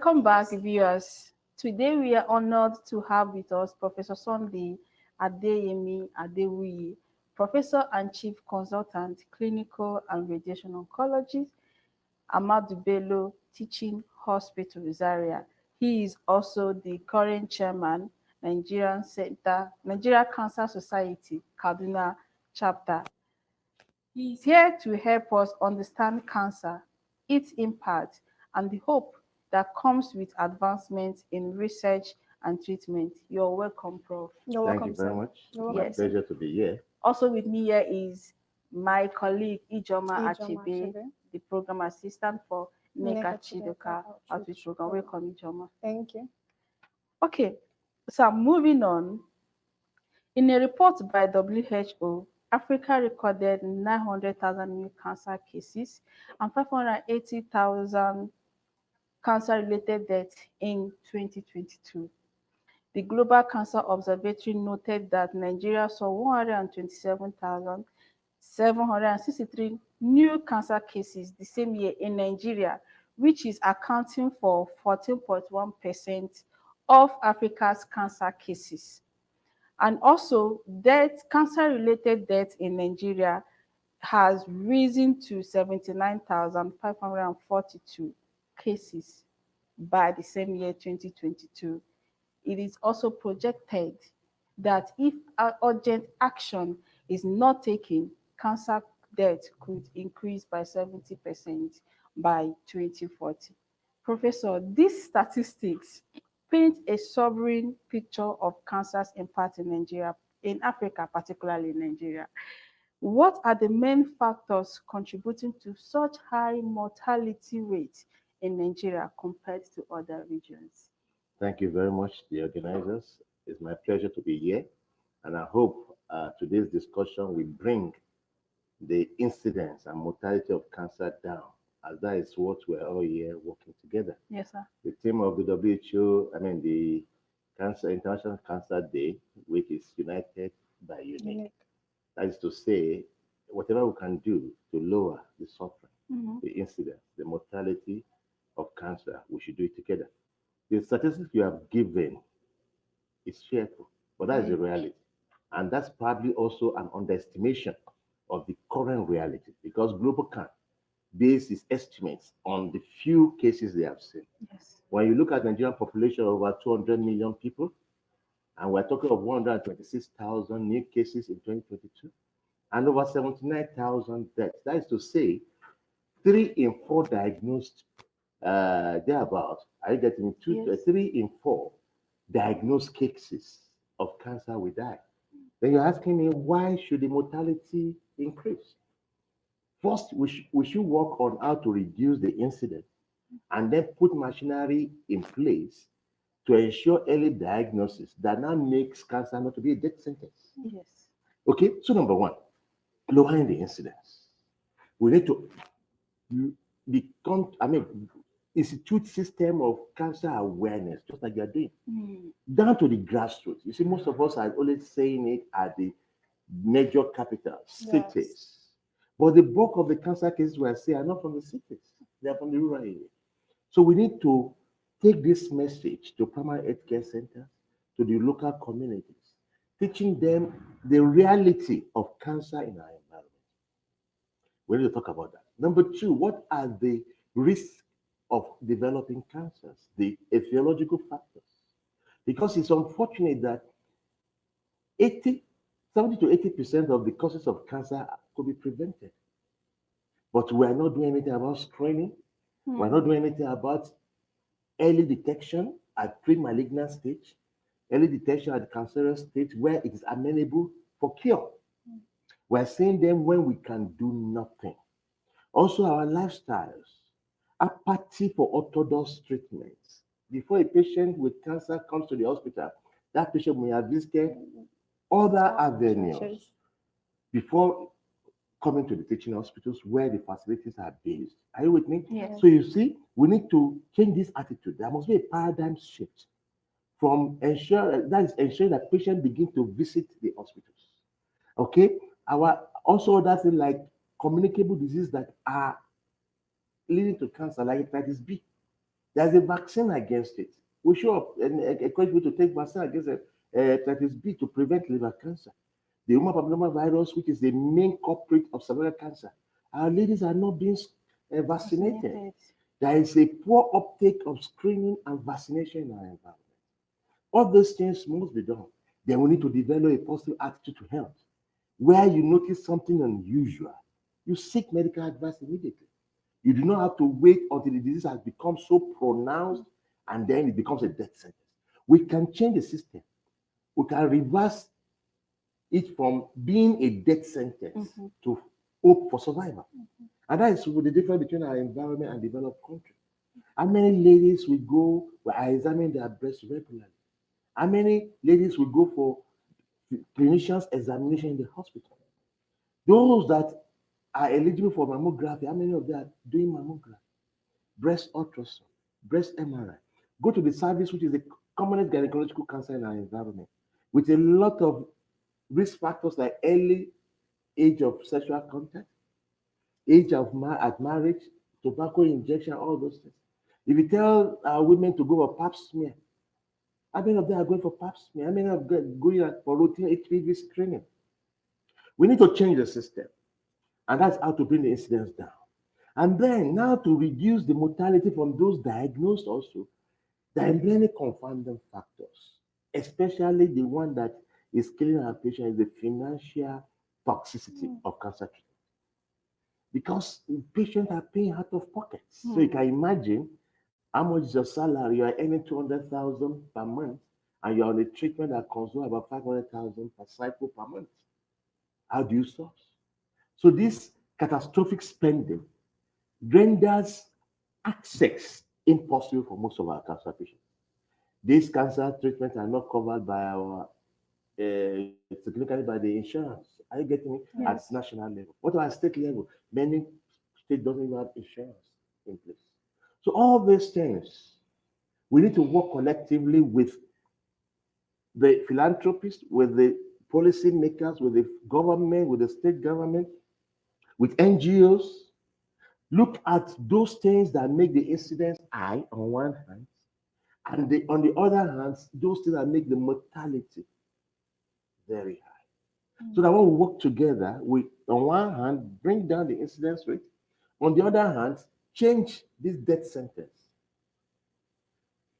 Welcome back, viewers. Today we are honored to have with us Professor Sunday Adeyemi Adewuyi, Professor and Chief Consultant, Clinical and Radiation Oncologist, Ahmadu Bello Teaching Hospital, Zaria. He is also the current chairman, Nigeria Cancer Society, Kaduna chapter. He is here to help us understand cancer, its impact, and the hope that comes with advancements in research and treatment. You're welcome, Prof. You're Thank welcome, you very sir. much. You're My welcome. pleasure to be here. Also with me here is my colleague Ijoma Ijoma Achebe, Achebe. the program assistant for Neka Neka Chidoka Chidoka Outreach Outreach Program. Program. Welcome, Ijoma. Thank you. Okay, so moving on. In a report by WHO, Africa recorded 900,000 new cancer cases and 580,000 cancer-related deaths in 2022. The Global Cancer Observatory noted that Nigeria saw 127,763 new cancer cases the same year in Nigeria, which is accounting for 14.1% of Africa's cancer cases. And also, cancer-related deaths in Nigeria has risen to 79,542 cases by the same year, 2022. It is also projected that if urgent action is not taken, cancer death could increase by 70% by 2040. Professor, these statistics paint a sobering picture of cancer's impact in Nigeria, in Africa, particularly in Nigeria. What are the main factors contributing to such high mortality rates in Nigeria compared to other regions? Thank you very much, the organizers. It's my pleasure to be here. And I hope today's discussion will bring the incidence and mortality of cancer down, as that is what we're all here working together. Yes, sir. The theme of the WHO, the International Cancer Day, which is United by Unique. That is to say, whatever we can do to lower the suffering, the incidence, the mortality of cancer, we should do it together. The statistics you have given is fearful, but that is the reality. And that's probably also an underestimation of the current reality, because Global Can base its estimates on the few cases they have seen. Yes. When you look at Nigerian population of over 200 million people, and we're talking of 126,000 new cases in 2022, and over 79,000 deaths. That is to say, 3 in 4 diagnosed thereabouts. Are you getting two? Yes. 3 in 4 diagnosed cases of cancer will die. Then you're asking me, why should the mortality increase? First, we should work on how to reduce the incidence and then put machinery in place to ensure early diagnosis that now makes cancer not to be a death sentence. Yes. Okay, so number one, lowering the incidence. We need to institute system of cancer awareness, just like you're doing, down to the grassroots. You see, most of us are always saying it at the major capitals, cities. Yes. But the bulk of the cancer cases we are seeing are not from the cities, they are from the rural area. So we need to take this message to primary healthcare centers, to the local communities, teaching them the reality of cancer in our environment. We need to talk about that. Number two, what are the risks of developing cancers, the etiological factors? Because it's unfortunate that 70 to 80% of the causes of cancer could be prevented. But we are not doing anything about screening. We're not doing anything about early detection at pre-malignant stage, early detection at the cancerous stage where it is amenable for cure. We're seeing them when we can do nothing. Also, our lifestyles, apathy for orthodox treatments. Before a patient with cancer comes to the hospital, that patient may have visited other avenues before coming to the teaching hospitals where the facilities are based. Are you with me? Yes. So you see, we need to change this attitude. There must be a paradigm shift from ensuring that patients begin to visit the hospitals. Okay? Our also other things like communicable diseases that are leading to cancer, like hepatitis B. There's a vaccine against it. We should encourage people to take vaccine against hepatitis B to prevent liver cancer. The human papilloma virus, which is the main culprit of cervical cancer, our ladies are not being vaccinated. There is a poor uptake of screening and vaccination in our environment. All those things must be done. Then we need to develop a positive attitude to health. Where you notice something unusual, you seek medical advice immediately. You do not have to wait until the disease has become so pronounced and then it becomes a death sentence. We can change the system. We can reverse it from being a death sentence to hope for survival. And that is the difference between our environment and developed countries. How many ladies will go where I examine their breasts regularly? How many ladies will go for clinicians examination in the hospital? Those that are eligible for mammography, how many of them are doing mammography? Breast ultrasound, breast MRI. Go to the service, which is the commonest gynecological cancer in our environment, with a lot of risk factors like early age of sexual contact, age of at marriage, tobacco injection, all those things. If you tell our women to go for pap smear, how many of them are going for pap smear? How many of them are going for routine HPV screening? We need to change the system, and that's how to bring the incidence down. And then now to reduce the mortality from those diagnosed also, there are many confounding factors, especially the one that is killing our patients is the financial toxicity of cancer treatment. Because patients are paying out of pocket. So you can imagine how much is your salary. You are earning 200,000 per month, and you're on a treatment that consumes about 500,000 per cycle per month. How do you source? So this catastrophic spending renders access impossible for most of our cancer patients. These cancer treatments are not covered by our significantly by the insurance. Are you getting me? At national level. What about state level? Many states don't even have insurance in place. So all these things, we need to work collectively with the philanthropists, with the policy makers, with the government, with the state government, with NGOs. Look at those things that make the incidence high on one hand, and on the other hand, those things that make the mortality very high. So that when we work together, we, on one hand, bring down the incidence rate, on the other hand, change this death sentence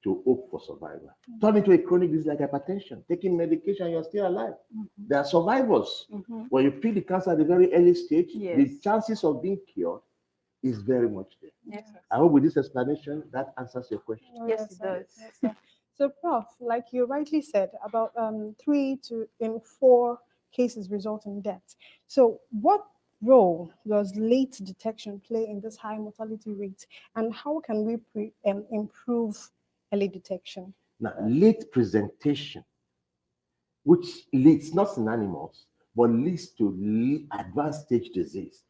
to hope for survival. Turn into a chronic disease like hypertension. Taking medication, you're still alive. There are survivors. When you pick the cancer at the very early stage, the chances of being cured is very much there. I hope with this explanation, that answers your question. Yes, it does. Yes. So, Prof, like you rightly said, about 3 to 4 cases result in death. So, what role does late detection play in this high mortality rate, and how can we improve early detection? Now, late presentation, which leads not in animals, but leads to advanced stage disease,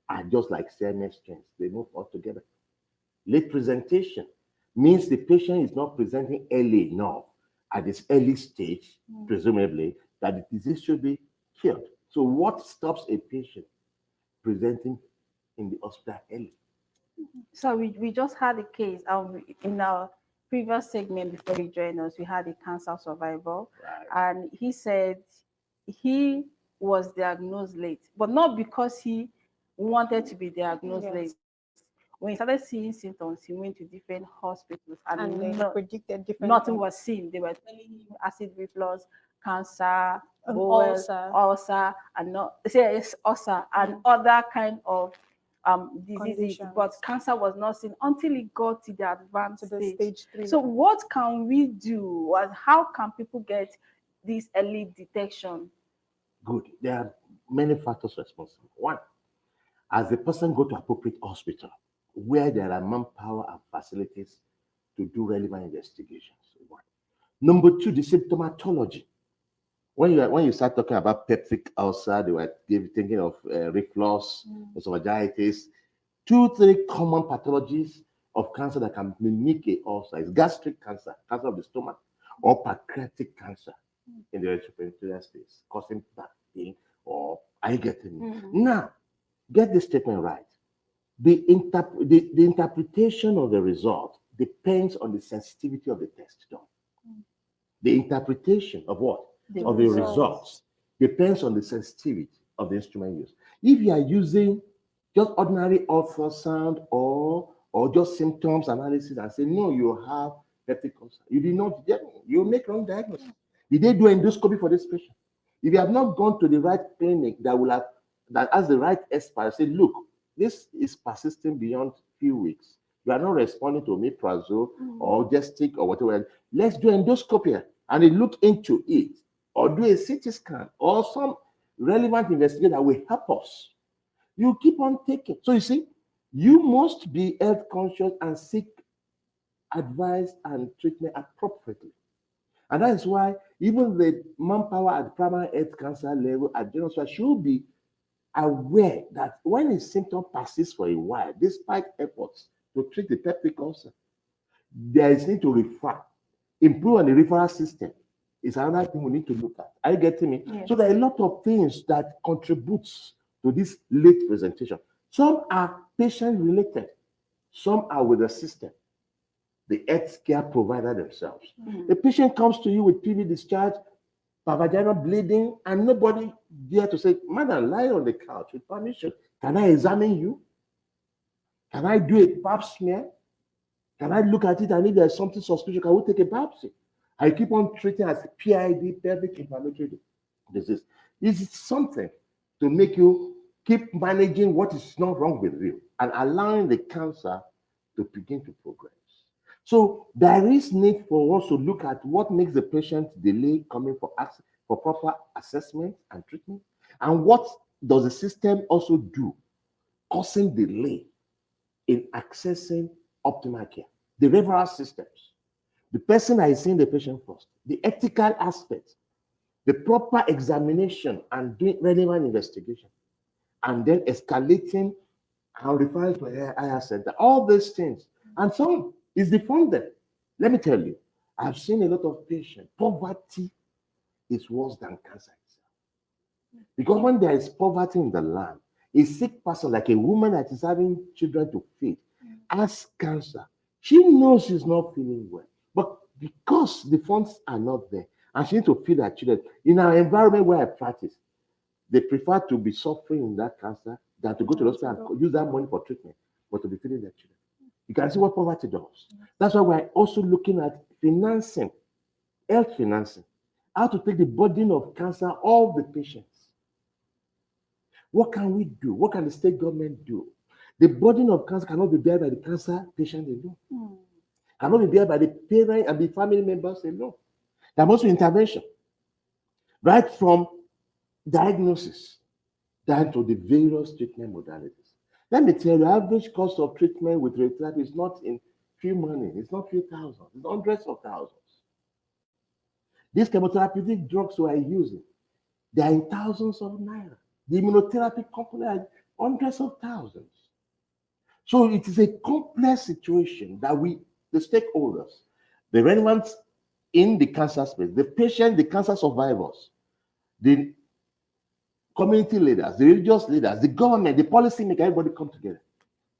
are just like CNS strains. They move all together. Late presentation means the patient is not presenting early enough at this early stage, presumably, that the disease should be cured. So what stops a patient presenting in the hospital early? So we just had a case in our previous segment before you joined us. We had a cancer survivor, and he said he was diagnosed late, but not because he wanted to be diagnosed late. When he started seeing symptoms, he went to different hospitals, and they predicted different. Nothing was seen. They were telling him acid reflux, cancer, ulcer, and ulcer, and other kind of diseases, but cancer was not seen until it got to the advanced stage 3. So what can we do, and how can people get this early detection? Good. There are many factors responsible. One, as the person go to appropriate hospital where there are manpower and facilities to do relevant investigations. One. Number two, the symptomatology. When you start talking about peptic ulcer, they were thinking of reflux, esophagitis. 2, 3 common pathologies of cancer that can mimic a ulcer is gastric cancer, cancer of the stomach, or pancreatic cancer in the retroperitoneal space, causing back pain, or are you getting me? Now, get this statement right. The interpretation of the result depends on the sensitivity of the test done. The interpretation of what? The Of the results. results depends on the sensitivity of the instrument used. If you are using just ordinary ultrasound or just symptoms analysis and say, no, you have peptic ulcer, you did not, you make wrong diagnosis. Did they do endoscopy for this patient? If you have not gone to the right clinic that has the right expert, say, look, this is persisting beyond few weeks. You are not responding to omeprazole or Gestic or whatever. Let's do endoscopy and they look into it, or do a CT scan or some relevant investigation that will help us. You keep on taking. So you see, you must be health conscious and seek advice and treatment appropriately. And that is why even the manpower at primary health cancer level at general hospital should be aware that when a symptom persists for a while, despite efforts to treat the peptic ulcer, there is need to refer. Improve on the referral system is another thing we need to look at. Are you getting me? Yes. So there are a lot of things that contributes to this late presentation. Some are patient related, some are with the system, the health care provider themselves. The patient comes to you with PV discharge, vaginal bleeding, and nobody dare to say, madam, lie on the couch with permission. Can I examine you? Can I do a pap smear? Can I look at it and if there's something suspicious, can we take a biopsy? I keep on treating as PID, pelvic inflammatory disease. This is something to make you keep managing what is not wrong with you and allowing the cancer to begin to progress. So there is need for us to look at what makes the patient delay coming for proper assessment and treatment, and what does the system also do causing delay in accessing optimal care. The referral systems, the person that is seeing the patient first, the ethical aspects, the proper examination and doing relevant investigation, and then escalating and referring to a higher center. All these things, and some is defunded. Let me tell you, I've seen a lot of patients. Poverty is worse than cancer itself. Because when there is poverty in the land, a sick person, like a woman that is having children to feed, has cancer. She knows she's not feeling well. But because the funds are not there, and she needs to feed her children, in our environment where I practice, they prefer to be suffering in that cancer than to go to the hospital and use that money for treatment, but to be feeding their children. You can see what poverty does. That's why we're also looking at financing, health financing, how to take the burden of cancer off the patients. What can we do? What can the state government do? The burden of cancer cannot be borne by the cancer patient alone. Cannot be borne by the parent and the family members alone. There must be intervention, right from diagnosis down to the various treatment modalities. Let me tell you, the average cost of treatment with radiotherapy is not in few money, it's not few thousands, it's hundreds of thousands. These chemotherapeutic drugs we are using, they are in thousands of naira. The immunotherapy component are hundreds of thousands. So it is a complex situation that the stakeholders, the relevant in the cancer space, the patient, the cancer survivors, the community leaders, the religious leaders, the government, the policy maker, everybody come together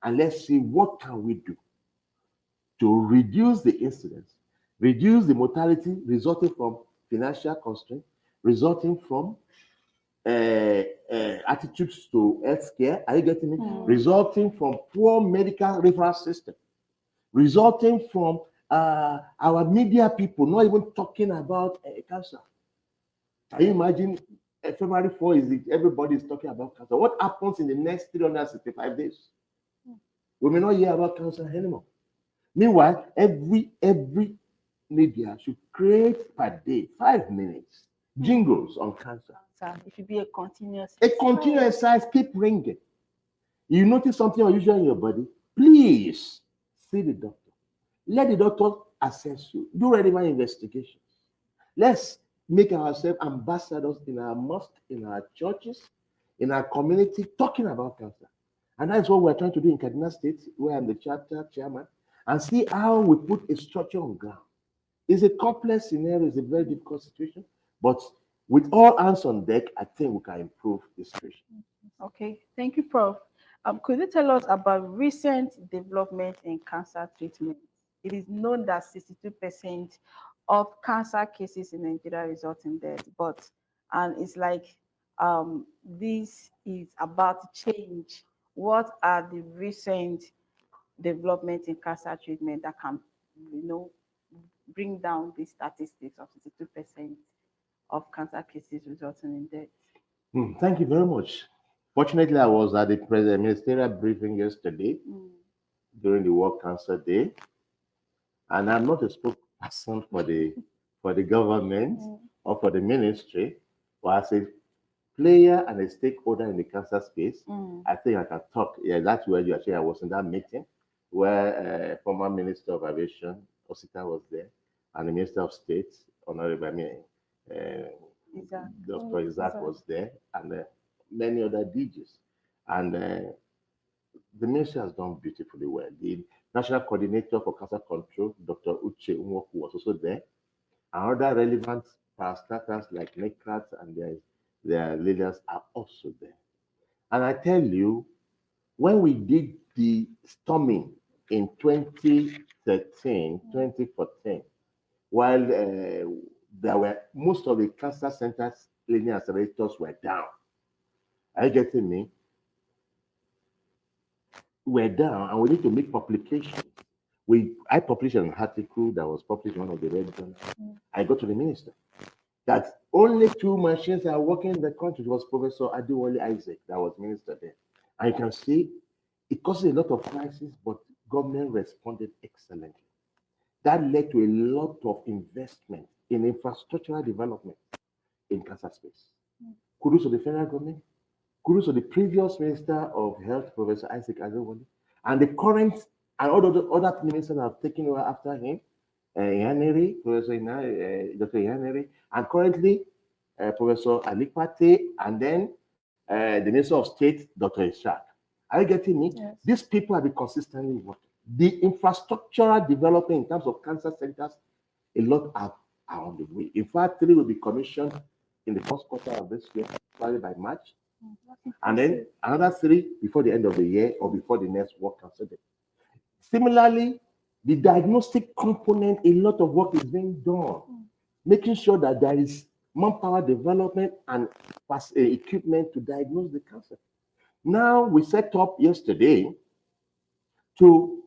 and let's see what can we do to reduce the incidence, reduce the mortality resulting from financial constraint, resulting from attitudes to healthcare. Are you getting me? Resulting from poor medical referral system, resulting from our media people not even talking about cancer. Can you imagine? February 4 everybody is talking about cancer. What happens in the next 365 days? We may not hear about cancer anymore. Meanwhile, every media should create per day 5 minutes jingles on cancer. It should be a continuous. A continuous exercise, keep ringing. You notice something unusual in your body, please see the doctor. Let the doctor assess you. Do relevant investigations. Let's make ourselves ambassadors in our mosque, in our churches, in our community, talking about cancer. And that's what we're trying to do in Kaduna State, where I'm the chapter chairman, and see how we put a structure on ground. It's a complex scenario, it's a very difficult situation, but with all hands on deck, I think we can improve the situation. Okay, thank you, Prof. Could you tell us about recent development in cancer treatment? it is known that 62% of cancer cases in Nigeria result in death. And it's like this is about to change. What are the recent developments in cancer treatment that can, bring down the statistics of 62% of cancer cases resulting in death? Thank you very much. Fortunately, I was at the ministerial briefing yesterday during the World Cancer Day, and I'm not a spokesperson for the government or for the ministry, but as a player and a stakeholder in the cancer space, I think I can talk. Yeah, that's where you actually, I was in that meeting where former Minister of Aviation, Osita, was there, and the Minister of State, Honorable Dr. Isaac was there, and many other DJs. And the ministry has done beautifully well. The National Coordinator for Cancer Control, Dr. Uche Nwoku, was also there. And other relevant parastatals like NECRAT and their leaders are also there. And I tell you, when we did the storming in 2013, 2014, while there were most of the cancer centers, linear accelerators were down. Are you getting me? We're down, and we need to make publications. I published an article that was published in one of the red journals. I go to the minister that only 2 machines are working in the country. It was Professor Adewumi Isaac that was minister there. And you can see it causes a lot of crisis, but government responded excellently. That led to a lot of investment in infrastructural development in cancer space. Kudos to the federal government, kudos to the previous Minister of Health, Professor Isaac Adewunmi, and the current and all the other ministers have taken over after him, Professor Dr. Ihanere, and currently Professor Alikpate, and then the Minister of State, Dr. Ishaq. Are you getting me? Yes. These people have been consistently working. The infrastructural development in terms of cancer centers, a lot are on the way. In fact, 3 will be commissioned in the first quarter of this year, probably by March. And then another 3 before the end of the year or before the next World Cancer Day. Similarly, the diagnostic component, a lot of work is being done, making sure that there is manpower development and equipment to diagnose the cancer. Now, we set up yesterday to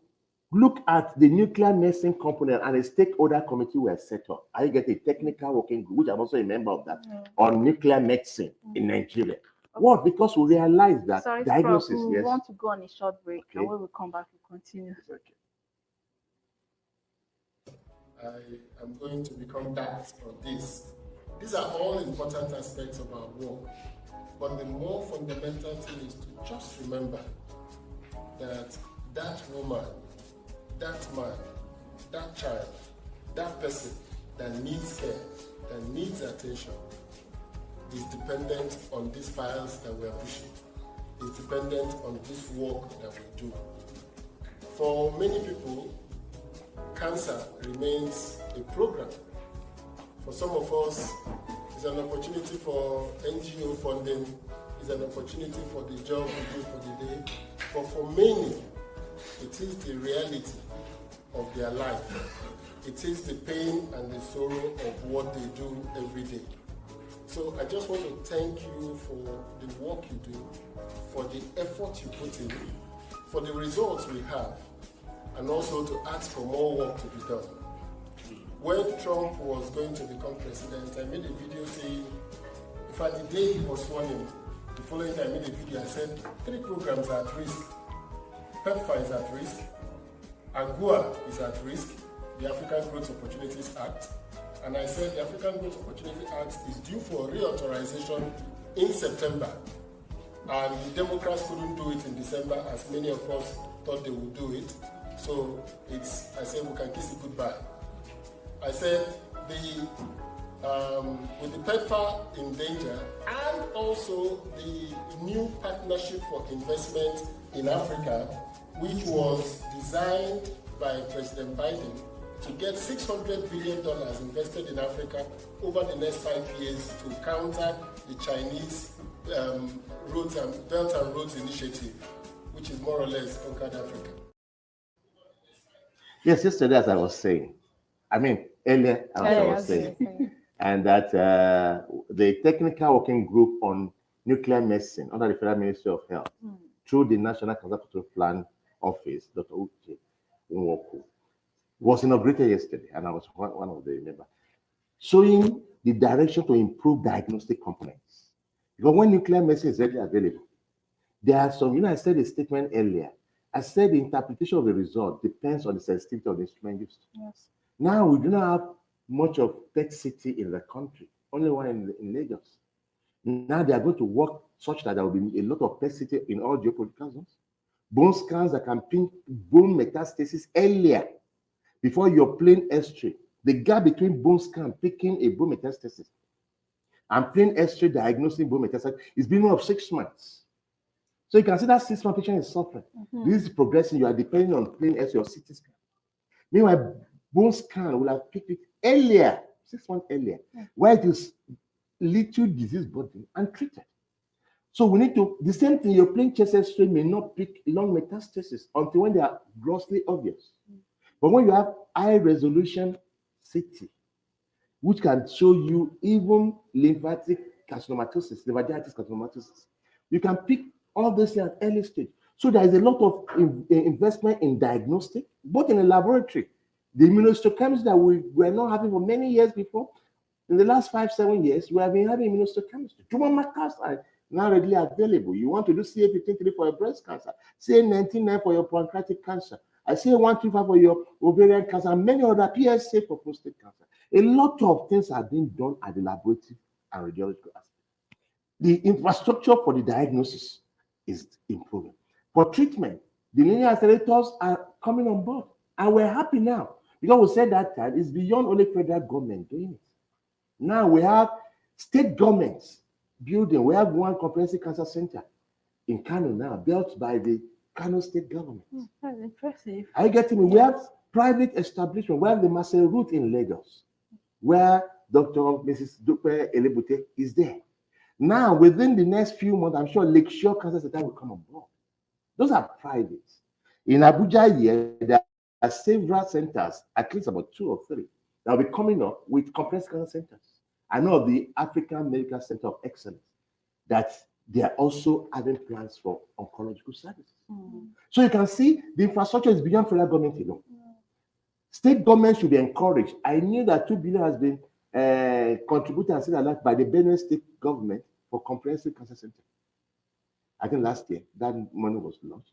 look at the nuclear medicine component, and a stakeholder committee were set up. I get a technical working group, which I'm also a member of that, on nuclear medicine in Nigeria. What? Because we realize that diagnosis. Prof, we want to go on a short break, and when we come back, we continue. Okay. I am going to become that or this. These are all important aspects of our work, but the more fundamental thing is to just remember that that woman, that man, that child, that person that needs care, that needs attention, is dependent on these files that we are pushing, is dependent on this work that we do. For many people, cancer remains a program. For some of us, it's an opportunity for NGO funding, it's an opportunity for the job we do for the day. But for many, it is the reality of their life. It is the pain and the sorrow of what they do every day. So I just want to thank you for the work you do, for the effort you put in, for the results we have, and also to ask for more work to be done. When Trump was going to become president, I made a video saying, in fact, the day he was sworn in, the following time I made a video, I said, 3 programs are at risk. PEPFAR is at risk, AGUA is at risk, the African Growth Opportunities Act, and I said the African Growth Opportunity Act is due for reauthorization in September, and the Democrats couldn't do it in December as many of us thought they would do it. So I said we can kiss it goodbye. I said with the PEPFAR in danger and also the new partnership for investment in Africa, which was designed by President Biden to get $600 billion invested in Africa over the next 5 years to counter the Chinese Belt and Roads Initiative, which is more or less conquered Africa. Yes, yesterday, as I was saying, I mean, earlier, as I was saying, and that the technical working group on nuclear medicine under the Federal Ministry of Health, through the National Cancer Control Plan Office, Dr. Uche Nwoku, was inaugurated yesterday, and I was one of the members, showing the direction to improve diagnostic components. Because when nuclear medicine is readily available, there are some, I said a statement earlier. I said the interpretation of the result depends on the sensitivity of the instrument used. Yes. Now, we do not have much of PET CT in the country, only one in Lagos. Now, they are going to work such that there will be a lot of PET CT in all geopolitical zones. Bone scans that can pin bone metastasis earlier before your plain X-ray. The gap between bone scan picking a bone metastasis and plain X-ray diagnosing bone metastasis is minimum of 6 months. So you can see that 6 month patient is suffering. This is progressing. You are depending on plain X-ray or CT scan. Meanwhile, bone scan will have picked it earlier, 6 months earlier, where it is little disease burden and treated. So we need to, the same thing, your plain chest X-ray may not pick long metastasis until when they are grossly obvious. But when you have high resolution CT, which can show you even lymphatic carcinomatosis, lymphadenitis carcinomatosis, you can pick all this at early stage. So there is a lot of investment in diagnostic, both in the laboratory. The immunohistochemistry that we were not having for many years before, in the last 5-7 years, we have been having immunohistochemistry. Tumor markers are now readily available. You want to do CA15-3 for your breast cancer, CA19-9 for your pancreatic cancer, I say 125 for your ovarian cancer, and many other PSA for prostate cancer. A lot of things are being done at the laboratory and radiological aspect. The infrastructure for the diagnosis is improving. For treatment, the linear accelerators are coming on board, and we're happy now because we said that time is beyond only federal government doing it. Now we have state governments building. We have one comprehensive cancer center in Kano now, built by the Kano state government. That's impressive. Are you getting me? We have private establishment. We have the Marcel Route in Lagos, where Dr. Mrs. Dupe Elebute is there. Now, within the next few months, I'm sure Lakeshore Cancer Center will come on board. Those are private. In Abuja here, there are several centers, at least about 2 or 3, that will be coming up with comprehensive cancer centers. I know of the African Medical Center of Excellence that they are also having plans for oncological services. So you can see the infrastructure is beyond federal government alone. State government should be encouraged. I knew that 2 billion has been contributed and said by the Benue state government for comprehensive cancer center. I think last year that money was launched.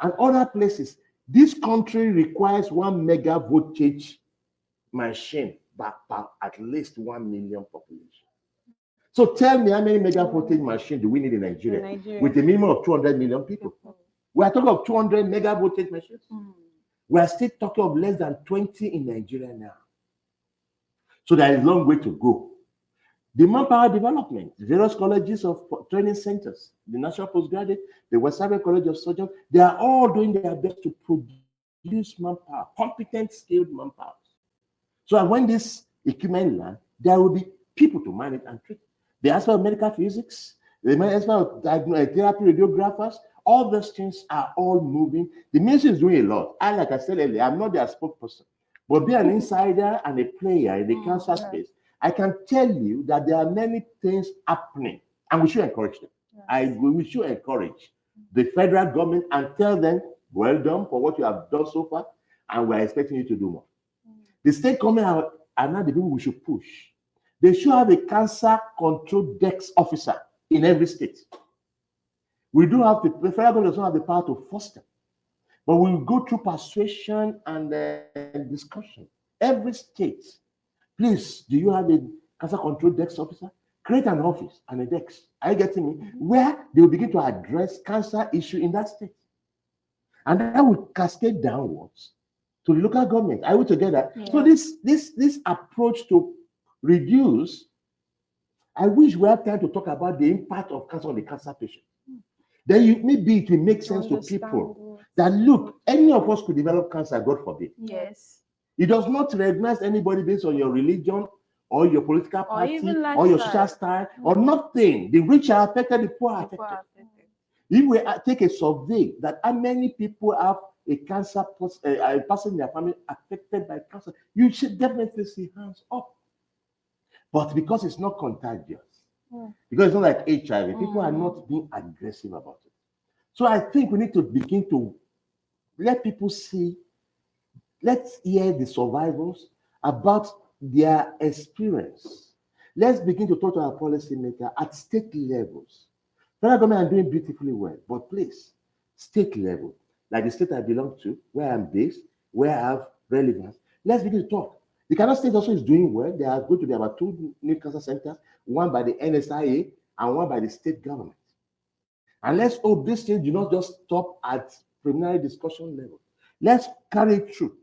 And other places, this country requires 1 mega voltage machine per at least 1 million population. So tell me how many mega voltage machines do we need in Nigeria, with a minimum of 200 million people? We are talking of 200 mega voltage machines. We are still talking of less than 20 in Nigeria now. So there is a long way to go. The manpower development, various colleges of training centers, the National Postgraduate, the West African College of Surgeons, they are all doing their best to produce manpower, competent, skilled manpower. So when this equipment lands, there will be people to manage and treat. The aspect of medical physics, the aspect of therapy radiographers, all those things are all moving. The ministry is doing a lot. Like I said earlier, I'm not their spokesperson, but be an insider and a player in the cancer space. I can tell you that there are many things happening, and we should encourage them. We should encourage the federal government and tell them, well done for what you have done so far, and we're expecting you to do more. The state government are now the people we should push. They should have a cancer control desk officer in every state. We do have the federal government does not have the power to force them, but we will go through persuasion and discussion. Every state, please, do you have a cancer control desk officer? Create an office and a desk. Are you getting me? Where they will begin to address cancer issue in that state, and that will cascade downwards to the local government. Are we together? So this approach to reduce, I wish we had time to talk about the impact of cancer on the cancer patient. Then maybe it will make sense to people that look, any of us could develop cancer, God forbid. Yes. It does not recognize anybody based on your religion or your political party or your social style or nothing. The rich are affected, the poor are affected. If we take a survey that how many people have a cancer a person in their family affected by cancer, you should definitely see hands up. But because it's not contagious, because it's not like HIV, people are not being aggressive about it. So I think we need to begin to let people see, let's hear the survivors about their experience. Let's begin to talk to our policymakers at state levels. Federal government are doing beautifully well, but please, state level, like the state I belong to, where I'm based, where I have relevance, let's begin to talk. The Kano state also is doing well. They are going to be about 2 new cancer centers, one by the NSIA and one by the state government. And let's hope this thing do not just stop at preliminary discussion level. Let's carry it through.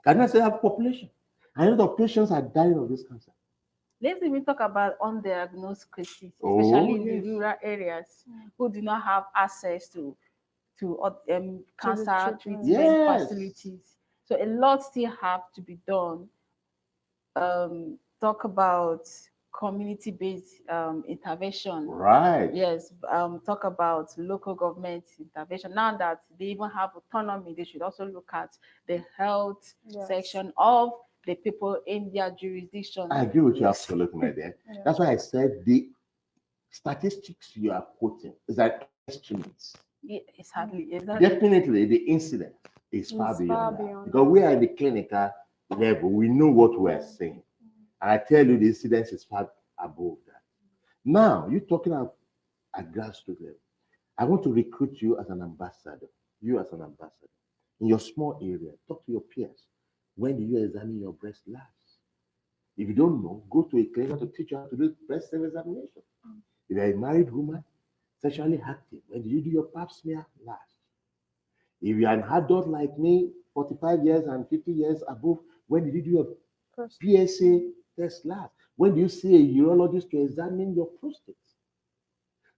Kano state have population. I know the patients are dying of this cancer. Let's even talk about undiagnosed cases, especially in yes. the rural areas who do not have access to cancer treatment Yes. facilities. So a lot still have to be done. Talk about community-based intervention. Right. Yes, talk about local government intervention. Now that they even have autonomy, they should also look at the health section of the people in their jurisdiction. I agree with you absolutely, my dear. That's why I said the statistics you are quoting is like estimates. Yeah, exactly. Definitely, the incident is far beyond that. Because we are in the clinical level, we know what we are saying. And I tell you, the incidence is far above that. Now, you're talking about at grassroots level. I want to recruit you as an ambassador. You as an ambassador. In your small area, talk to your peers. When do you examine your breast labs? If you don't know, go to a clinic to teach you how to do breast self-examination. If you're a married woman, sexually active, when do you do your pap smear last? If you're an adult like me, 45 years and 50 years above, when did you do your PSA test last? When do you see a urologist to examine your prostate?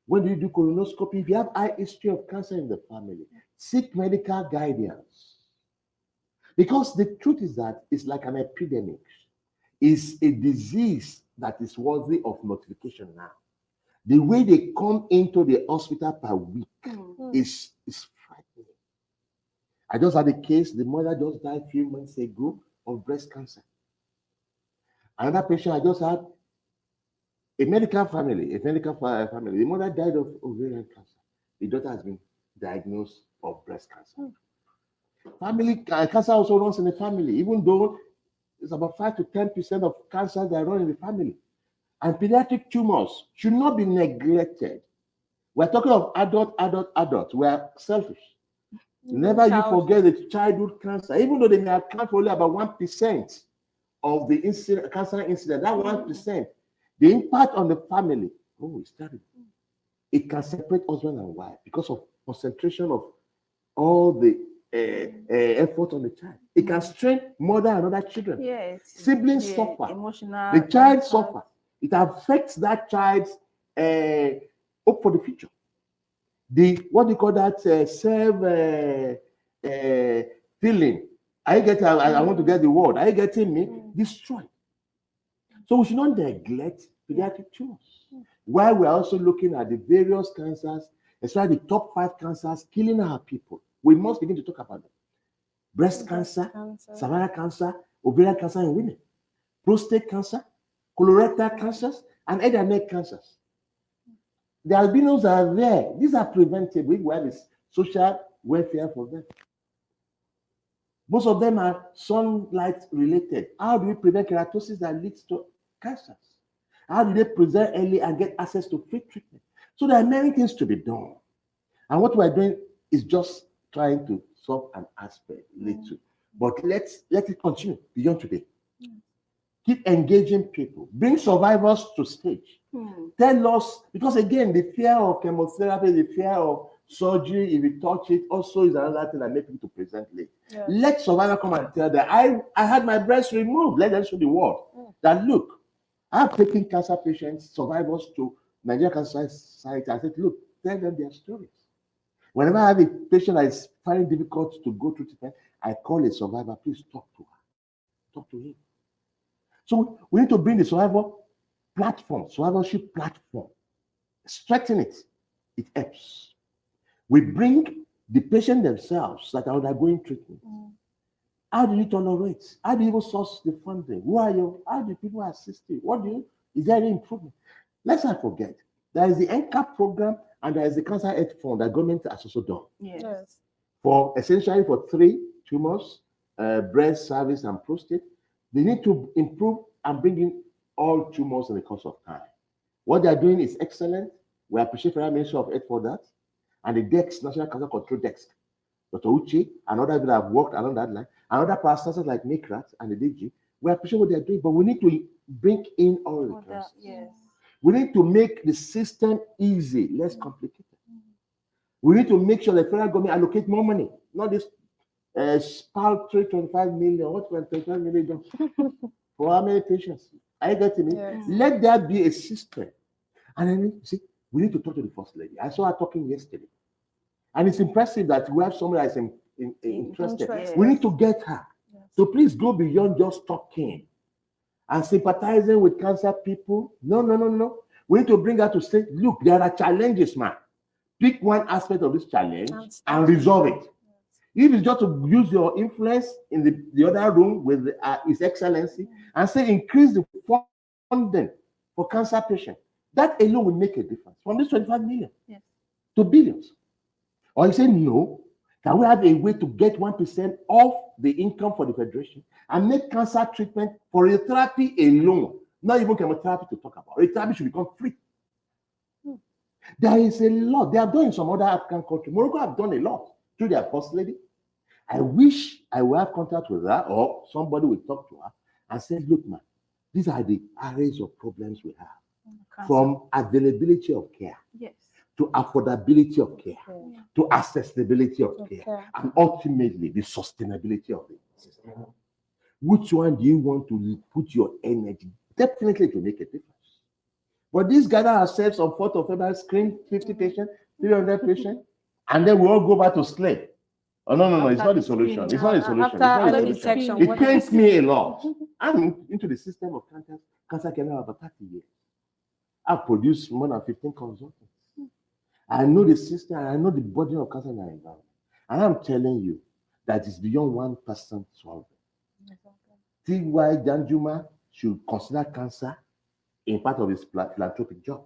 When do you do colonoscopy? If you have high history of cancer in the family, seek medical guidance. Because the truth is that it's like an epidemic. It's a disease that is worthy of notification now. The way they come into the hospital per week is frightening. I just had a case, the mother just died a few months ago of breast cancer. Another patient I just had, a medical family, the mother died of ovarian cancer. The daughter has been diagnosed of breast cancer. Family cancer also runs in the family, even though it's about 5 to 10% of cancers that run in the family. And pediatric tumors should not be neglected. We're talking of adults. We are selfish. Never you forget the childhood cancer, even though they may account for only about 1% of the cancer incident, that 1%, the impact on the family, it's terrible. It can separate husband and wife because of concentration of all the effort on the child. It can strain mother and other children. Yes. Siblings suffer. Emotional. The child suffers. It affects that child's hope for the future. What do you call that? Feeling. I want to get the word. Are you getting me? Destroyed. So we should not neglect pediatric tumors. While we're also looking at the various cancers, especially the top 5 cancers killing our people, we must begin to talk about them. Breast cancer, cervical cancer, ovarian cancer in women, prostate cancer, colorectal cancers, and head and neck cancers. The albinos are there. These are preventable if we have this social welfare for them. Most of them are sunlight related. How do we prevent keratosis that leads to cancers? How do they present early and get access to free treatment? So there are many things to be done. And what we're doing is just trying to solve an aspect, little. But let it continue beyond today. Keep engaging people. Bring survivors to stage. Tell us, because again, the fear of chemotherapy, the fear of surgery, if you touch it, also is another thing that makes people to present late. Let survivors come and tell them, I had my breast removed. Let them show the world that, look, I've taken cancer patients, survivors to Nigerian Cancer Society. I said, look, tell them their stories. Whenever I have a patient that is finding difficult to go through treatment, I call a survivor, please talk to her, talk to him. So we need to bring the survivorship platform, strengthen it. It helps. We bring the patient themselves that are undergoing treatment. How do you tolerate? How do you even source the funding? Who are you? How do people assist you? Is there any improvement? Let's not forget, there is the NCAP program and there is the Cancer Health Fund that government has also done. Yes. For essentially for 3 tumors, breast, cervix, and prostate. They need to improve and bring in all tumors in the course of time. What they are doing is excellent. We appreciate Federal Ministry of Health for that. And the DEX, National Cancer Control Desk, Dr. Uche, and other people that have worked along that line, and other parastatals like NICRAT and the DG, we appreciate what they are doing, but we need to bring in all the cancers. Yes. We need to make the system easy, less complicated. We need to make sure the federal government allocate more money, not this paltry 25 million. What can 25 million do? For how many patients? Are you getting me? Yes. Let there be a system. And then, see, we need to talk to the First Lady. I saw her talking yesterday. And it's impressive that we have somebody that's interested. Yes. We need to get her. Yes. So please go beyond just talking and sympathizing with cancer people. No. We need to bring her to say, look, there are challenges, man. Pick one aspect of this challenge and resolve it. If it's just to use your influence in the other room with His Excellency and say increase the funding for cancer patients, that alone will make a difference from this 25 million to billions. Or you say no, can we have a way to get 1% of the income for the federation and make cancer treatment for radiotherapy alone, not even chemotherapy to talk about. Radiotherapy should become free. There is a lot. They have done in some other African countries. Morocco have done a lot through their First Lady. I wish I will have contact with her or somebody will talk to her and say, look, man, these are the arrays of problems we have. From availability of care to affordability of care to accessibility of care and ultimately the sustainability of the system. Which one do you want to put your energy? Definitely to make a difference. But these gather ourselves on 4th of February, screen 50 patients, 300 patients, and then we all go back to sleep. Oh, no, it's not the solution. It's not the solution. After detection, It pains me a lot. I'm into the system of cancer care now about 30 years. I've produced more than 15 consultants. I know the system, and I know the burden of cancer in our environment. And I'm telling you that it's beyond one person solving. T.Y. Danjuma should consider cancer in part of his philanthropic job.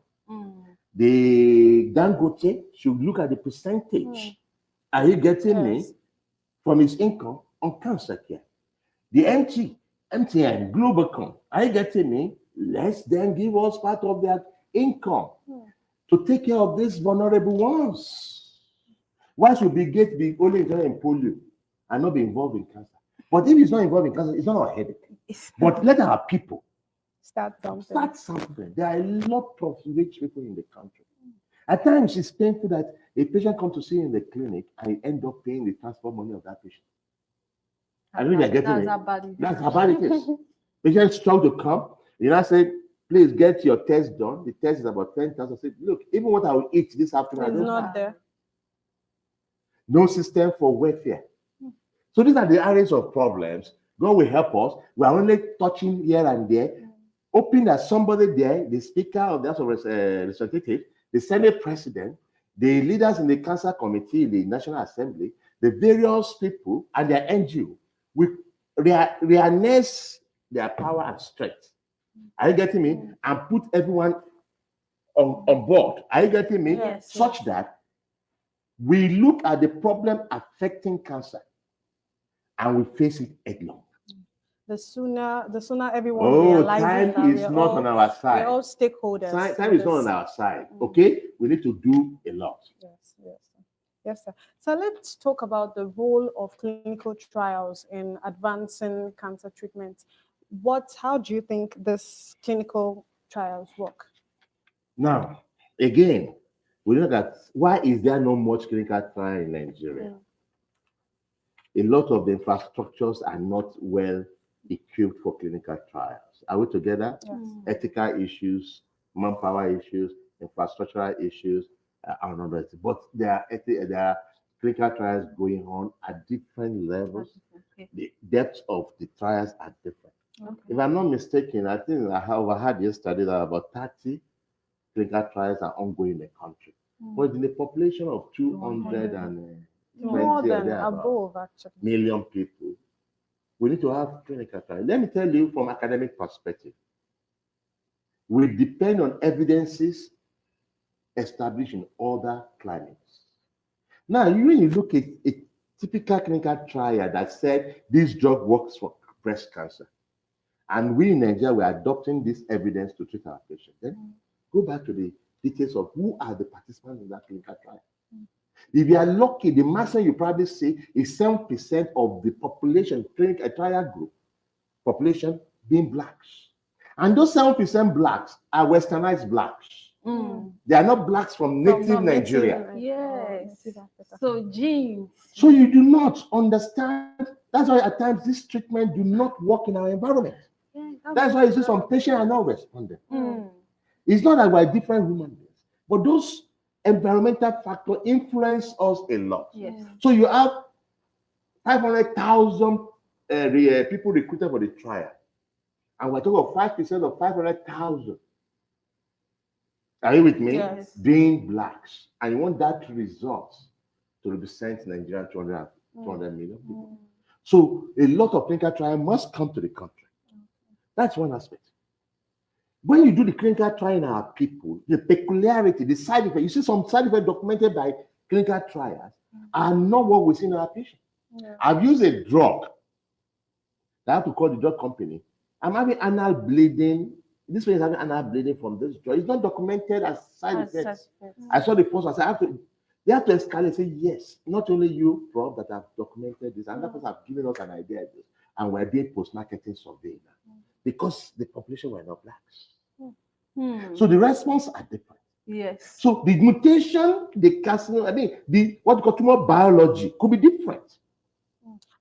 The Dangote should look at the percentage. Are you getting me? From his income on cancer care. The MTN, Globalcom, are you getting me? Let's then give us part of their income to take care of these vulnerable ones. Why should Bill Gates be only interested in polio and not be involved in cancer? But if he's not involved in cancer, it's not our headache. But let our people start something. There are a lot of rich people in the country. At times, it's painful that a patient comes to see you in the clinic and you end up paying the transport money of that patient. I know they're getting it. That's how bad it is. Patients struggle to come. You know, say, please get your test done. The test is about 10,000. Say, look, even what I will eat this afternoon, It's not there. No system for welfare. So these are the areas of problems. God will help us. We are only touching here and there, hoping that somebody there, the Speaker of the House of Representatives, the Senate President, the leaders in the Cancer Committee, the National Assembly, the various people and their NGO will reharness their power and strength. Are you getting me? And put everyone on board. Are you getting me? Such that we look at the problem affecting cancer and we face it headlong. The sooner everyone realizes time that is not on our side. We're all stakeholders. Time is not on our side. Okay, we need to do a lot. Yes, sir. So let's talk about the role of clinical trials in advancing cancer treatment. How do you think this clinical trials work? Now, again, we look at why is there not much clinical trial in Nigeria? A lot of the infrastructures are not well equipped for clinical trials. Are we together? Yes. Ethical issues, manpower issues, infrastructural issues, are not. But there are clinical trials going on at different levels. The depth of the trials are different. If I'm not mistaken, I think I overheard yesterday that about 30 clinical trials are ongoing in the country. But in the population of 200 and More 20 or than thereabout above, actually. million people. We need to have clinical trials. Let me tell you from academic perspective, we depend on evidences established in other climates. Now, when you look at a typical clinical trial that said this drug works for breast cancer, and we in Nigeria were adopting this evidence to treat our patients, then go back to the details of who are the participants in that clinical trial. If you are lucky, the maximum you probably see is 7% of the population, clinical trial group population being blacks. And those 7% blacks are westernized blacks. They are not blacks from native Nigeria. Yes. Native Africa. So genes. So you do not understand. That's why at times this treatment do not work in our environment. Yeah, That's why you see some patients are not responding. Mm. It's not that we're different human beings, but those environmental factors influence us a lot. Yes. So you have 500,000 people recruited for the trial, and we're talking of 5% of 500,000. Are you with me? Yes. Being blacks, and you want that result to represent Nigeria 200 million people. So a lot of clinical trial must come to the country. That's one aspect. When you do the clinical trial in our people, the peculiarity, the side effect, you see some side effects documented by clinical trials are not what we see in our patients. Yeah. I've used a drug that I have to call the drug company. I'm having anal bleeding. This one is having anal bleeding from this drug. It's not documented as side effects. I saw the post. I said, they have to escalate and say, yes, not only you, Prof, that have documented this, and that person have given us an idea of this, and we're doing post-marketing survey now. Because the population were not blacks. So the response are different. Yes. So the mutation, the carcinoma, the what you call tumor biology could be different.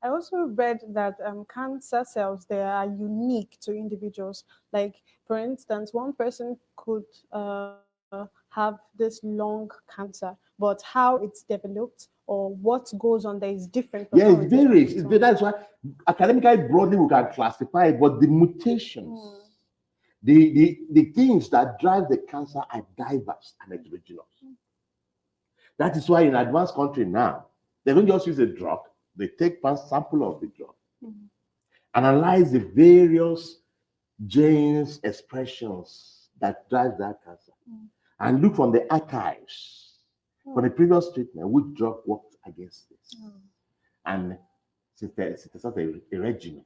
I also read that cancer cells, they are unique to individuals. Like, for instance, one person could have this lung cancer, but how it's developed or what goes on there is different. From Yeah, how it varies. is. That's why academically broadly we can classify it, but the mutations, the things that drive the cancer are diverse and heterogeneous. That is why in advanced country now, they don't just use a drug, they take a sample of the drug, analyze the various genes expressions that drive that cancer, and look from the archives for the previous treatment, which drug worked against this. And synthesize a regimen.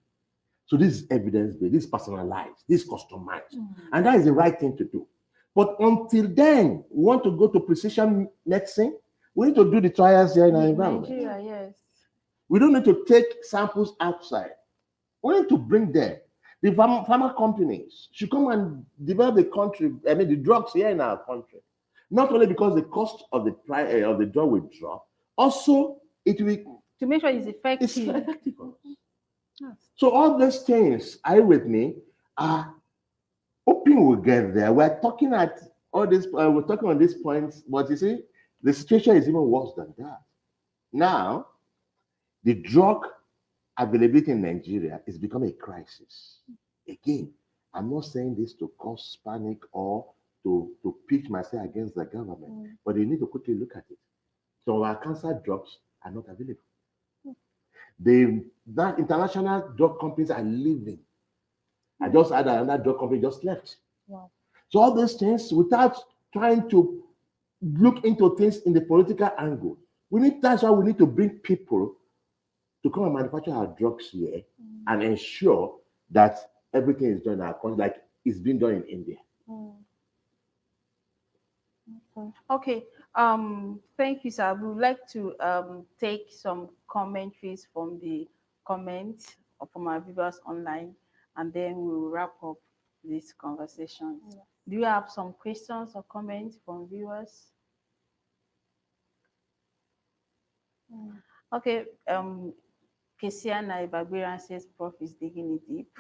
So this is evidence-based, this is personalized, this is customized. And that is the right thing to do. But until then, we want to go to precision medicine. We need to do the trials here in our environment. Nigeria, yes. We don't need to take samples outside. We need to bring them. The pharma companies should come and develop the drugs here in our country. Not only because the cost of the drug will drop, also it will To make sure it's effective. it's effective. So all these things, are you with me? Hoping we'll get there. We're talking at all this. We're talking on these points, but you see, the situation is even worse than that. Now, the drug availability in Nigeria is becoming a crisis. Again, I'm not saying this to cause panic or to pitch myself against the government, but they need to quickly look at it. So our cancer drugs are not available. That international drug companies are leaving. I just had another drug company just left. Wow. So all these things, without trying to look into things in the political angle, that's why we need to bring people to come and manufacture our drugs here and ensure that everything is done in our country like it's been done in India. Okay. Thank you, sir. We would like to take some commentaries from the comments or from our viewers online, and then we will wrap up this conversation. Yeah. Do you have some questions or comments from viewers? Okay. Kesiana Ibagbiran says Prof is digging it deep.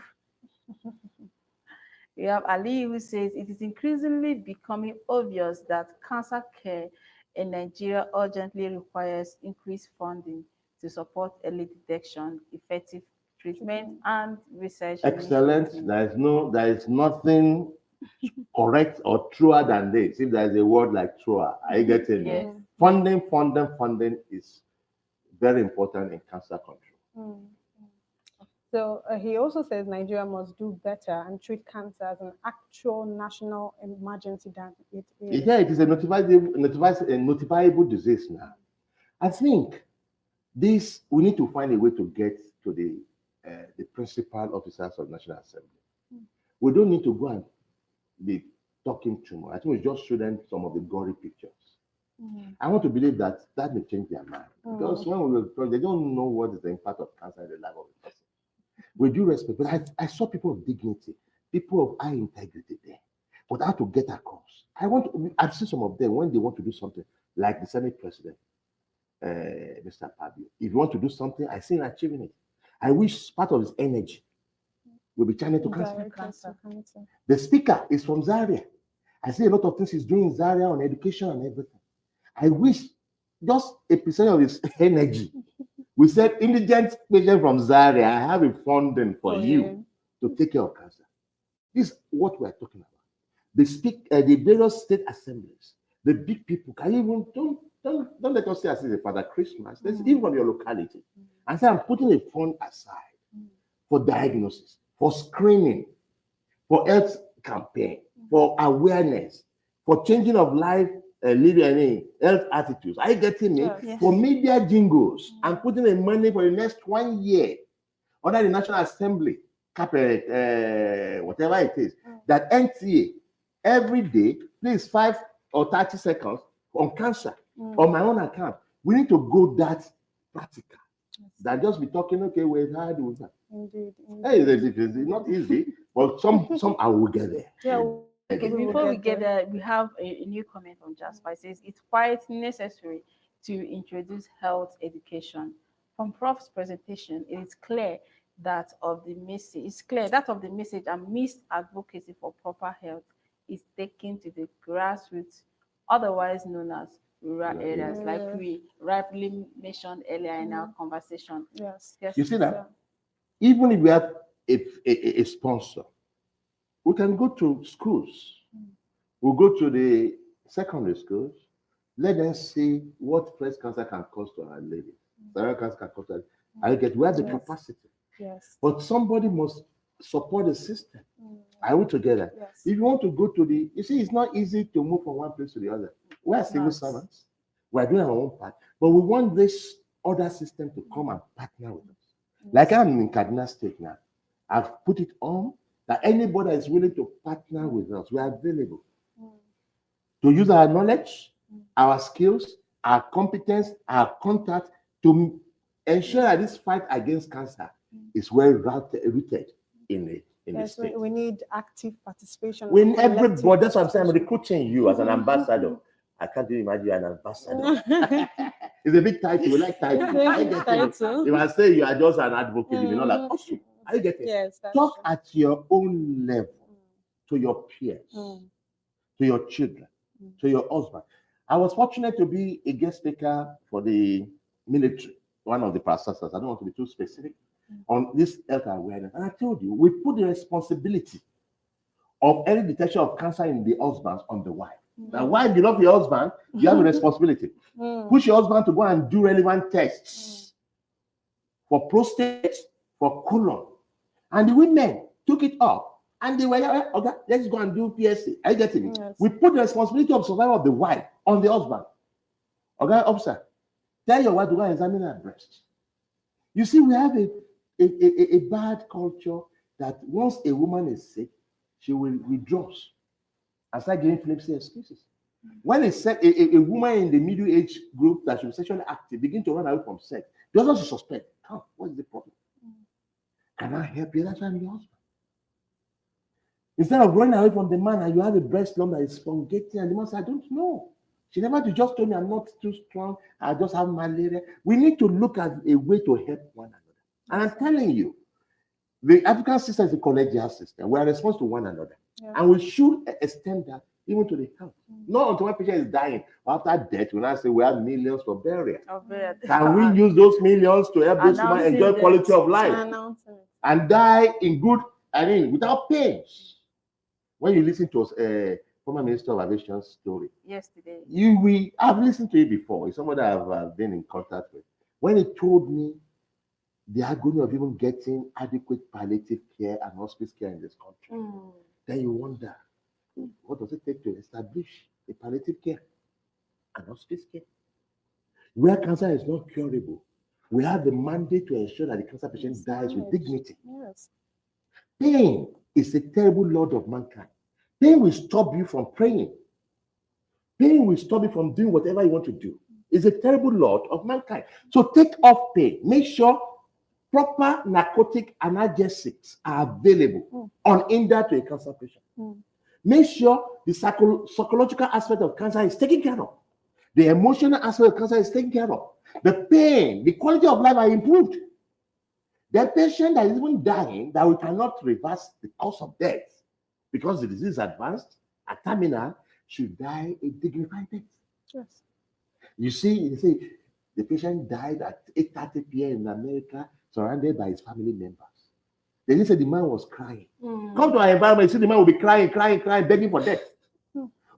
We have Ali who says it is increasingly becoming obvious that cancer care in Nigeria urgently requires increased funding to support early detection, effective treatment, and research. Excellent. initiatives. There is nothing correct or truer than this. If there is a word like truer, are you getting Yes. it? Funding is very important in cancer control. Mm. So he also says Nigeria must do better and treat cancer as an actual national emergency than it is. Yeah, it is a notifiable disease now. I think this, we need to find a way to get to the principal officers of National Assembly. We don't need to go and be talking too much. I think we just show them some of the gory pictures. I want to believe that may change their mind. Because when we were, they don't know what is the impact of cancer in the life of a person. With due respect, but I saw people of dignity, people of high integrity there. But how to get across? I've seen some of them when they want to do something, like the Senate President, Mr. Pabio. If you want to do something, I see him achieving it. I wish part of his energy will be channeled to cancer. The speaker is from Zaria. I see a lot of things he's doing in Zaria on education and everything. I wish just a percent of his energy. We said, indigent patient from Zaria, I have a funding for you to take care of cancer. This is what we're talking about. The various state assemblies, the big people, can even don't let us say as a Father Christmas. Let's even from your locality. And say I'm putting a fund aside for diagnosis, for screening, for health campaign, for awareness, for changing of life, living health attitudes. Are you getting me? Yes. For media jingles, I'm putting the money for the next 1 year under the National Assembly, whatever it is, that NTA every day, please 5 or 30 seconds on cancer on my own account. We need to go that practical. That just be talking, okay, we've had that. Indeed. Hey, it's not easy, but some I will get there. Yeah. Okay, before we get there, we have a new comment from Jasper. It says it's quite necessary to introduce health education. From Prof's presentation, it is clear that of the message and missed advocacy for proper health is taken to the grassroots, otherwise known as rural areas, like we rightly mentioned earlier in our conversation. Yes. You see that? Even if we have a sponsor, we can go to schools. We'll go to the secondary schools. Let them see what breast cancer can cause to our ladies. Cerebral cancer can cause to our ladies. We have the capacity. Yes. But somebody must support the system. Are we together? Yes. If you want to go to you see, it's not easy to move from one place to the other. We are civil servants. We are doing our own part. But we want this other system to come and partner with us. Like I'm in Kaduna State now. I've put it on that anybody that is willing to partner with us, we are available to use our knowledge, our skills, our competence, our contact to ensure that this fight against cancer is well rooted in the state. We need active participation. When everybody, that's what I'm saying, I'm recruiting you as an ambassador. I can't even imagine you're an ambassador. It's a big title. We like titles. If I say you are just an advocate, you're not like, awesome. Are you getting it? Yes. Talk at your own level to your peers, to your children, to your husband. I was fortunate to be a guest speaker for the military, one of the pastors. I don't want to be too specific on this health awareness. And I told you, we put the responsibility of early detection of cancer in the husbands on the wife. Now, wife, you love your husband, you have a responsibility. Push your husband to go and do relevant tests for prostate, for colon. And the women took it up and they were like, okay, let's go and do PSA. Are you getting it? Yes. We put the responsibility of survival of the wife on the husband. Okay, officer, tell your wife to go and examine her breast. You see, we have a bad culture that once a woman is sick, she will withdraw and start giving flimsy excuses. When a woman in the middle age group that should be sexually active begin to run away from sex, the husband should suspect, what is the problem? Can I help you? That's why I'm your husband. Instead of running away from the man and you have a breast lump that is spongating, and the man says, I don't know. She never just told me I'm not too strong, I just have malaria. We need to look at a way to help one another. And I'm telling you, the African system is a collegial system. We are responsible to one another. And we should extend that even to the health. Not until one patient is dying. After death, when I say we have millions for burial. Can we use those millions to help those women enjoy quality of life and die in good, without pain? When you listen to former Minister of Aviation's story yesterday, I've listened to it before. It's someone that I've been in contact with. When he told me the agony of even getting adequate palliative care and hospice care in this country, then you wonder, what does it take to establish a palliative care and hospice care? Where cancer is not curable, we have the mandate to ensure that the cancer patient dies with dignity. Yes. Pain is a terrible lord of mankind. Pain will stop you from praying. Pain will stop you from doing whatever you want to do. It's a terrible lord of mankind. So take off pain. Make sure proper narcotic analgesics are available unhindered to a cancer patient. Make sure the psychological aspect of cancer is taken care of. The emotional aspect of cancer is taken care of. The pain, the quality of life are improved. The patient that is even dying, that we cannot reverse the cause of death because the disease is advanced, a terminal, should die a dignified death. Yes. You see, the patient died at 8:30 p.m. in America, surrounded by his family members. They didn't say the man was crying. Come to our environment, you see the man will be crying, begging for death.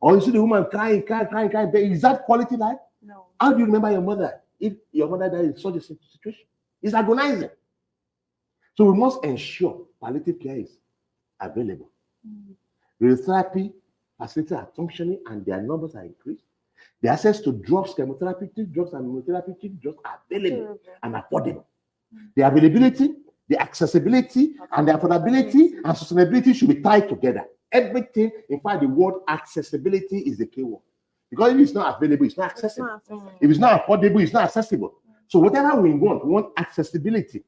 Or you see the woman crying, begging. Is that quality life? No. How do you remember your mother if your mother died in such a situation? It's agonizing. So we must ensure palliative care is available. Radiotherapy facilities are functioning and their numbers are increased. The access to drugs, chemotherapeutic drugs, and immunotherapeutic drugs are available and affordable. The availability, the accessibility, and the affordability and sustainability should be tied together. Everything, in fact, the word accessibility is the key word. Because if it's not available, it's not accessible. If it's not affordable, it's not accessible. So whatever we want accessibility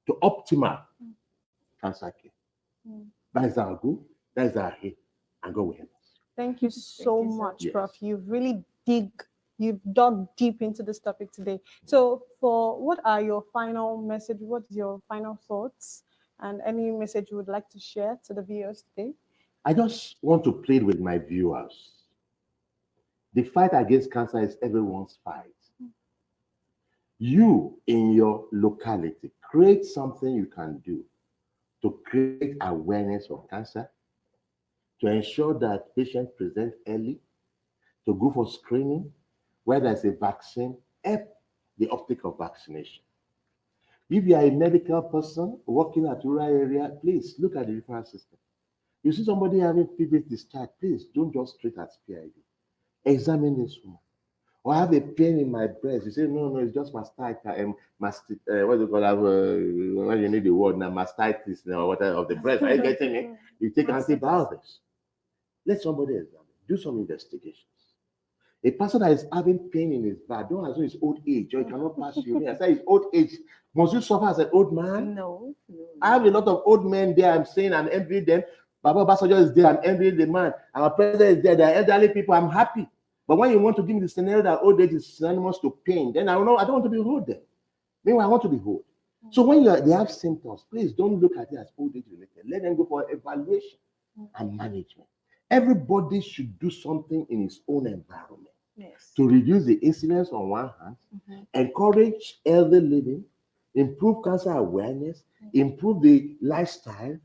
to optimal cancer care. That is our goal, that is our aim, and God will help us. Thank you so much, Prof. You've really you've dug deep into this topic today. So what are your final message? What is your final thoughts and any message you would like to share to the viewers today? I just want to plead with my viewers. The fight against cancer is everyone's fight. You, in your locality, create something you can do to create awareness of cancer, to ensure that patients present early, to go for screening, where there's a vaccine, help the uptake of vaccination. If you are a medical person working at rural area, please look at the referral system. You see somebody having previous discharge, please don't just treat as PID. Examine this one. Or I have a pain in my breast. You say, no, it's just mastitis. What do you call that? When you need the word now, mastitis or whatever of the breast. Are you getting me? You take antibiotics. Let somebody examine. Do some investigations. A person that is having pain in his back, don't assume it's old age or it cannot pass you. I say it's old age. Must you suffer as an old man? No. I have a lot of old men there. I'm saying I'm envying them. Baba Basajo is there. I'm envying the man. Our president is there. They're elderly people. I'm happy. But when you want to give me the scenario that old age is synonymous to pain, then I don't want to be old then. Meanwhile, I want to be old. So when they have symptoms, please don't look at it as old age related. Let them go for evaluation and management. Everybody should do something in his own environment to reduce the incidence on one hand, encourage healthy living, improve cancer awareness, improve the lifestyle,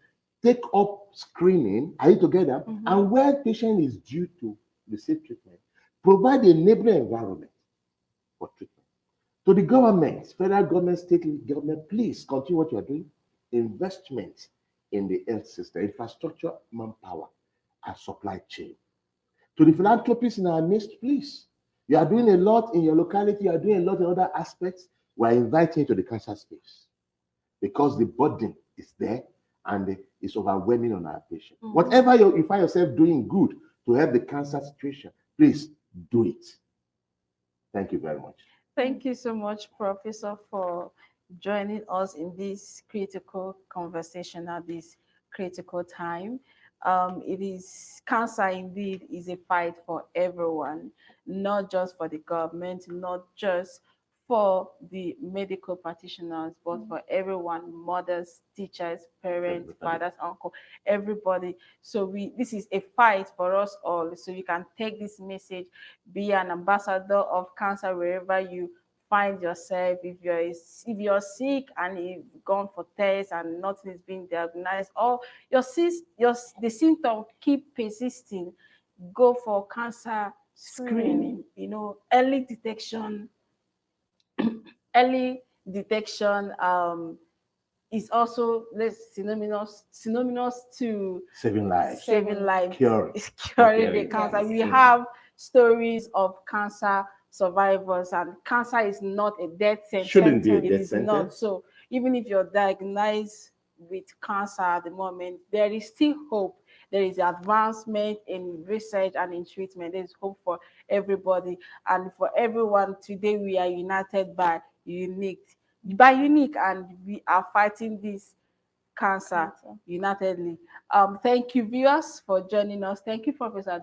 take up screening, are you together? And where patient is due to receive treatment, provide a enabling environment for treatment. To the government, federal government, state government, please continue what you are doing. Investment in the health system, infrastructure, manpower, and supply chain. To the philanthropists in our midst, please. You are doing a lot in your locality, you are doing a lot in other aspects. We are inviting you to the cancer space because the burden is there and it's overwhelming on our patients. Whatever you find yourself doing good to help the cancer situation, please do it. Thank you very much. Thank you so much, Professor, for joining us in this critical conversation at this critical time. It is cancer indeed is a fight for everyone, not just for the government, not just for the medical practitioners, but for everyone, mothers, teachers, parents, fathers, uncle, everybody. So this is a fight for us all. So you can take this message, be an ambassador of cancer wherever you find yourself. If you're sick and you've gone for tests and nothing is being diagnosed, or the symptoms keep persisting, go for cancer screening. Early detection early detection is also less synonymous to Saving lives. saving life, Curing. is curing the Curing. cancer. Yes. We have stories of cancer survivors, and cancer is not a death sentence. Shouldn't be a It death is not. sentence. So even if you're diagnosed with cancer at the moment, there is still hope. There is advancement in research and in treatment. There is hope for everybody and for everyone. Today we are united by unique, and we are fighting this cancer unitedly. Thank you, viewers, for joining us. Thank you, Professor.